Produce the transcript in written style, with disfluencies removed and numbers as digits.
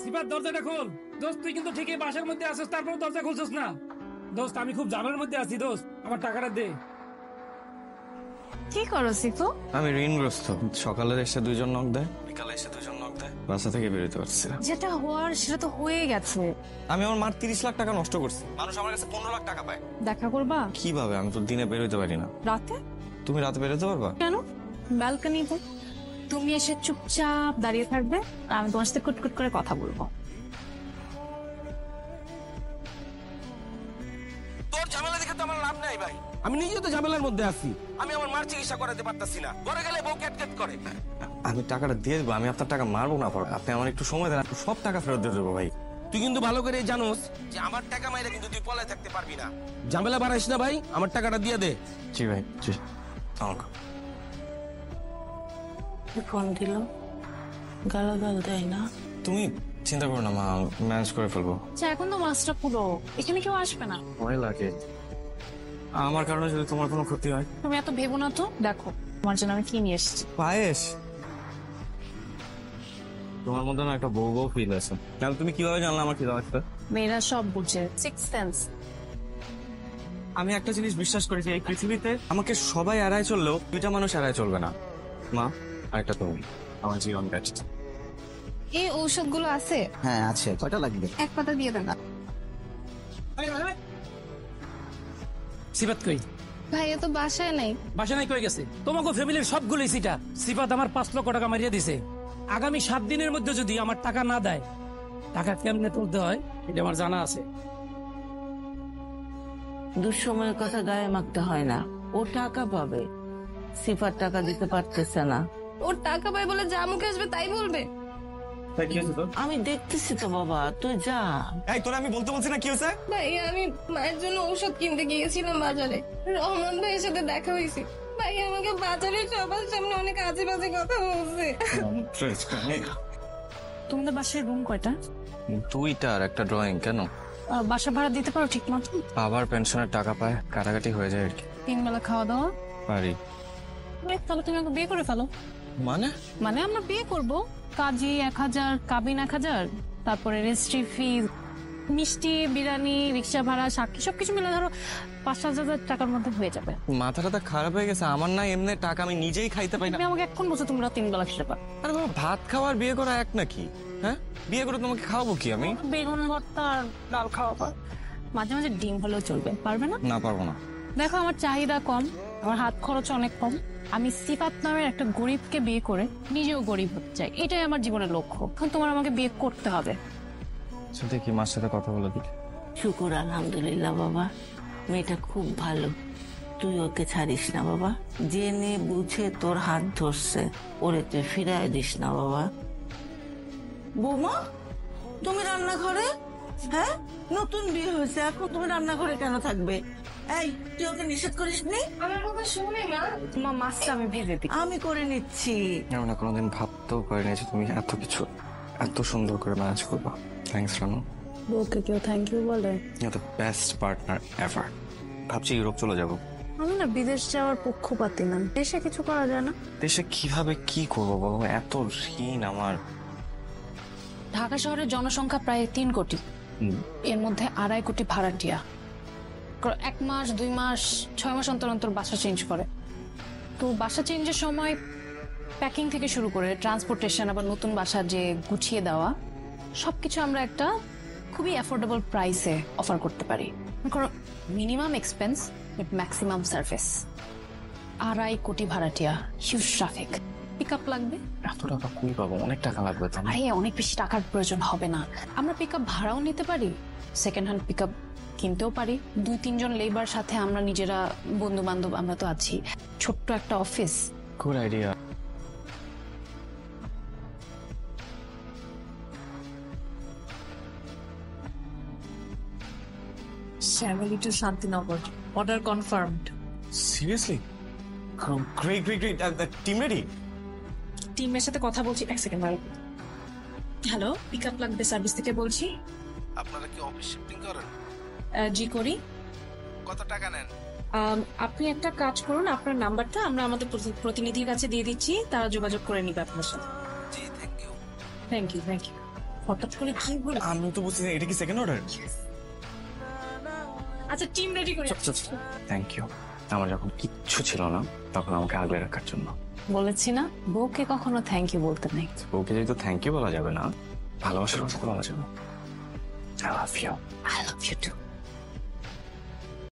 সিফাত দরজাটা খোল। দোস্ত তুই কিন্তু ঠিকই বাসার মধ্যে আছিস, তারপর দরজা খুলছিস না। দোস্ত আমি খুব ঝামেলার মধ্যে আছি, দোস্ত আমার টাকাটা দে। কি করো সিফু? আমি ঋণগ্রস্ত। সকালে এসে দুইজন নক দেয়, বিকালে এসে দুইজন নক দেয়, বাসা থেকে বেরোতে পারছি না। যেটা হওয়ার সেটা তো হয়ে গেছে। আমি আমার মার 30 লাখ টাকা নষ্ট করছি। মানুষ আমার কাছে 15 লাখ টাকা পায়। দেখা করবা? কিভাবে? আমি তো দিনে বেরোতে পারি না। রাতে? তুমি রাতে বেরোতে পারবা? কেন? ব্যালকনিতে তুমি এসে চুপচাপ দাঁড়িয়ে থাকবে আর আমি তোমার সাথে কুটকুট করে কথা বলবো। তোর ঝামেলা দেখে তো আমার লাভ নাই ভাই। আমি নিজেও তো ঝামেলার মধ্যে আছি। আমি আমার মার চিকিৎসা করাতে পারতাছি না, ঘরে গেলে বউ ক্যাট করে। আমি টাকাটা দিয়ে দেবো, আমি আপনার টাকা মারবো না। আপনি আমার একটু সময় দেন, সব টাকা ফেরত দিয়ে দেবো ভাই। তুই কিন্তু ভালো করে জানোস যে আমার টাকা মাইরে কিন্তু তুই পলায় থাকতে পারবি না। ঝামেলা বাড়াইস না ভাই, আমার টাকাটা দিয়ে দে। জি ভাই, জি। আমাকে ফোন দিল, গালাগাল দেয় না। তুমি চিন্তা করো না মা, ম্যানেজ করে ফেলবো। আচ্ছা এখন তো মাছটা পুরো, এখানে কেউ আসবে না। ভয় লাগে আমার কারণে যদি তোমার কোনো ক্ষতি হয়। তুমি এত ভেবো না তো। দেখো তোমার জন্য আমি কি নিয়ে এসেছি। পায়েস, তোমার মধ্যে না একটা বউ বউ ফিল আছে। তাহলে তুমি কিভাবে জানলে আমার কি লাগবে? মেয়েরা সব বুঝে, সিক্স সেন্স। আমি একটা জিনিস বিশ্বাস করি যে এই পৃথিবীতে আমাকে সবাই এড়ায় চললেও দুইটা মানুষ এড়ায় চলবে না, মা আর একটা তুমি। আমার জীবন বেস্ট। এই ঔষধগুলো আছে? হ্যাঁ আছে, কয়টা লাগবে? এক পাতা দিয়ে দেন। সিফাত কই? ভাইয়া তো বাসায় নাই। বাসা নাই কই গেছে? তোমাকে ফ্যামিলির সবগুলোই সিটা। সিফাত আমার 5 লক্ষ টাকা মারিয়ে দিছে। আগামী 7 দিনের মধ্যে যদি আমার টাকা না দেয়, টাকা কেমনে তুলতে হয় এটা আমার জানা আছে। দুঃসময়ের কথা গায়ে মাখতে হয় না। ও টাকা পাবে, সিফার টাকা দিতে পারতেছে না। ওর টাকা পাই বলে যা মুখে আসবে তাই বলবে। আমি দেখতেছি তো বাবা, তুই যা। এই তোরা আমি বলতে বলছি না, কি হয়েছে? ভাই আমি মায়ের জন্য ঔষধ কিনতে গিয়েছিলাম বাজারে। রহমান ভাইয়ের সাথে দেখা হয়েছে। ভাই আমাকে বাজারে সবার সামনে অনেক আজে বাজে কথা বলছে। তোমাদের বাসায় রুম কয়টা? দুইটার একটা ড্রয়িং। কেন? বাসা ভাড়া দিতে পারো ঠিক মতো? আবার পেনশনের টাকা পায়, কাটাকাটি হয়ে যায় আর কি। 3 বেলা খাওয়া দাওয়া? পারি। তাহলে তুমি আমাকে বিয়ে করে ফেলো। মানে? মানে আমরা বিয়ে করব, কাজী 1000, কাবিন 1000, তারপরে রেজিস্ট্রি ফি, মিষ্টি, বিরিয়ানি, রিক্সা ভাড়া, সাক্ষী সবকিছু মিলে ধরো 5-7 হাজার টাকার মধ্যে হয়ে যাবে। মাথাটা খারাপ হয়ে গেছে আমার। না এমনি টাকা আমি নিজেই খাইতে পাই না। তুমি আমাকে এখন বলছো তোমরা 3 বেলা খেতে পারো। আরে বাবা, ভাত খাওয়ার বিয়ে করা এক নাকি? হ্যাঁ, বিয়ে করে তোমাকে খাওয়াবো কি আমি? বেগুন ভর্তা আর ডাল খাওয়া পার, মাঝে মাঝে ডিম হলেও চলবে। পারবে না? না, পারবো না। দেখো আমার চাহিদা কম, আমার হাত খরচ অনেক কম। আমি সিফাত নামের একটা গরিবকে বিয়ে করে নিজেও গরিব হতে চাই, এটাই আমার জীবনের লক্ষ্য। এখন তোমার আমাকে বিয়ে করতে হবে। দেখি মার সাথে কথা বলে দিই। শুকুর আলহামদুলিল্লাহ বাবা, মেয়েটা খুব ভালো। তুই ওকে ছাড়িস না বাবা। জেনে বুঝে তোর হাত ধরছে, ওরে তুই ফিরাই দিস না বাবা। বৌমা, তুমি রান্নাঘরে? হ্যাঁ, নতুন বিয়ে হয়েছে, এখন তুমি রান্নাঘরে কেন থাকবে? এই, তুই ওকে নিষেধ করিস নি? আমার কথা শুনে মা। তোমার মাছটা আমি ভেজে দিই। আমি করে নিচ্ছি। আমি না কোনোদিন ভাবতেও পারিনি যে তুমি এত কিছু এত সুন্দর করে ম্যানেজ করবা। থ্যাঙ্কস রানু। বউকে কেউ থ্যাংক ইউ বলে? You the best partner ever. ভাবছি ইউরোপ চলে যাব। আমি না বিদেশ যাওয়ার পক্ষপাতী না, দেশে কিছু করা যায় না? দেশে কিভাবে কি করবো বলো? এত ঋণ আমার। ঢাকা শহরের জনসংখ্যা প্রায় 3 কোটি, এর মধ্যে 2.5 কোটি ভাড়াটিয়া। 1 মাস 2 মাস 6 মাস অন্তর অন্তর বাসা চেঞ্জ করে। তো বাসা চেঞ্জের সময় প্যাকিং থেকে শুরু করে ট্রান্সপোর্টেশন, আবার নতুন বাসা যে গুছিয়ে দেওয়া, সবকিছু আমরা একটা খুবই অ্যাফোর্ডেবল প্রাইসে অফার করতে পারি। Minimum expense with maximum service. 2.5 কোটি ভাড়াটিয়া, হিউজ ট্রাফিক। পিক আপ লাগবে? এত টাকা কই পাবো? অনেক টাকা লাগবে তো। আরে অনেক বেশি টাকার প্রয়োজন হবে না, আমরা পিক আপ ভাড়াও নিতে পারি, সেকেন্ড হ্যান্ড পিক আপ কিনতেও পারি। 2-3 জন লেবার সাথে আমরা নিজেরা, বন্ধু বান্ধব আমরা তো আছি। ছোট্ট একটা office. Good idea. Family to Shantinagar. Order confirmed. Seriously? Great great great. Team ready? টিমের সাথে কথা বলছি, এক সেকেন্ড ভাই। হ্যালো, পিক আপ লাগবে সার্ভিস থেকে বলছি। আপনারা কি অফিস শিফটিং করেন? জি করি। কত টাকা নেন? আপনি একটা কাজ করুন, আপনার নাম্বারটা আমরা আমাদের প্রতিনিধির কাছে দিয়ে দিচ্ছি, তারা যোগাযোগ করে নিবে আপনার সাথে। জি, thank you. Thank you, thank you. হঠাৎ করে কি হলো? আমি তো বুঝছি এটা কি সেকেন্ড অর্ডার? আচ্ছা টিম রেডি করে থ্যাংক ইউ। আমার যখন কিচ্ছু ছিল না তখন আমাকে আগলে রাখার জন্য। বলেছি না বউকে কখনো থ্যাংক ইউ বলতে নেই। ওকে যেহেতু থ্যাংক ইউ বলা যাবে না, ভালোবাসার কথা বলা যাবে। I love you. I love you two.